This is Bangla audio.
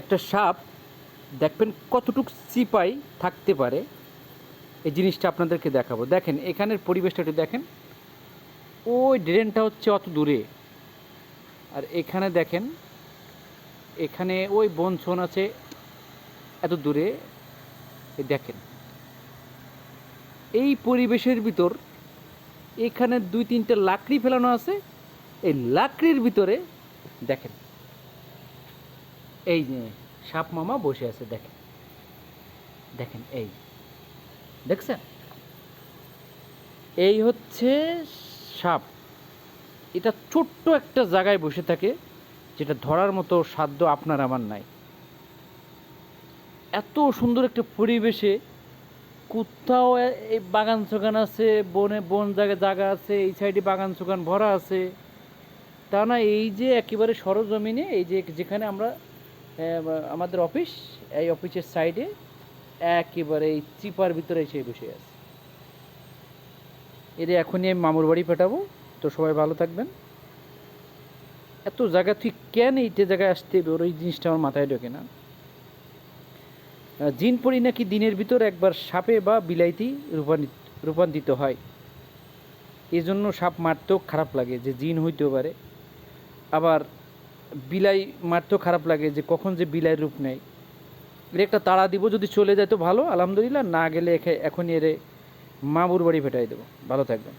একটা সাপ দেখবেন কতটুকু চিপাই থাকতে পারে, এই জিনিসটা আপনাদেরকে দেখাবো। দেখেন এখানের পরিবেশটা একটু দেখেন, ওই ড্রেনটা হচ্ছে অত দূরে, আর এখানে দেখেন এখানে ওই বনছন আছে এত দূরে। দেখেন এই পরিবেশের ভিতর এখানে 2-3টে লাকড়ি ফেলানো আছে, এই লাকড়ির ভিতরে দেখেন এই যে সাপ মামা বসে আছে। দেখেন দেখেন এই দেখছেন, এই হচ্ছে সাপ। এটা ছোট্ট একটা জায়গায় বসে থাকে, যেটা ধরার মতো সাধ্য আপনার আমার নাই। এত সুন্দর একটা পরিবেশে কোথাও এই বাগান চোগান আছে, বন জায়গায় জায়গা আছে, এই সাইডে বাগান চোগান ভরা আছে, তা না এই যে একেবারে সরজমিনে এই যে যেখানে আমরা আমাদের অফিস, এই অফিসের সাইডে একেবারে এই চিপার ভিতরে এসে বসে আছে। এর এখনই আমি মামুর বাড়ি পাঠাবো। তো সবাই ভালো থাকবেন। এত জায়গা তুই কেন এইটা জায়গায় আসতে ওর, এই জিনিসটা আমার মাথায় ঢোকে না। জিন পরি নাকি দিনের ভিতর একবার সাপে বা বিলাইতে রূপান্তরিত হয়, এই জন্য সাপ মারতেও খারাপ লাগে যে জিন হইতেও পারে, আবার বিলাই মারতেও খারাপ লাগে যে কখন যে বিলাই রূপ নেয়। এর একটা তাড়া দিব, যদি চলে যায় তো ভালো, আলহামদুলিল্লাহ, না গেলে এখনই এর মামুর বাড়ি ফেটাই দেবো। ভালো থাকবেন।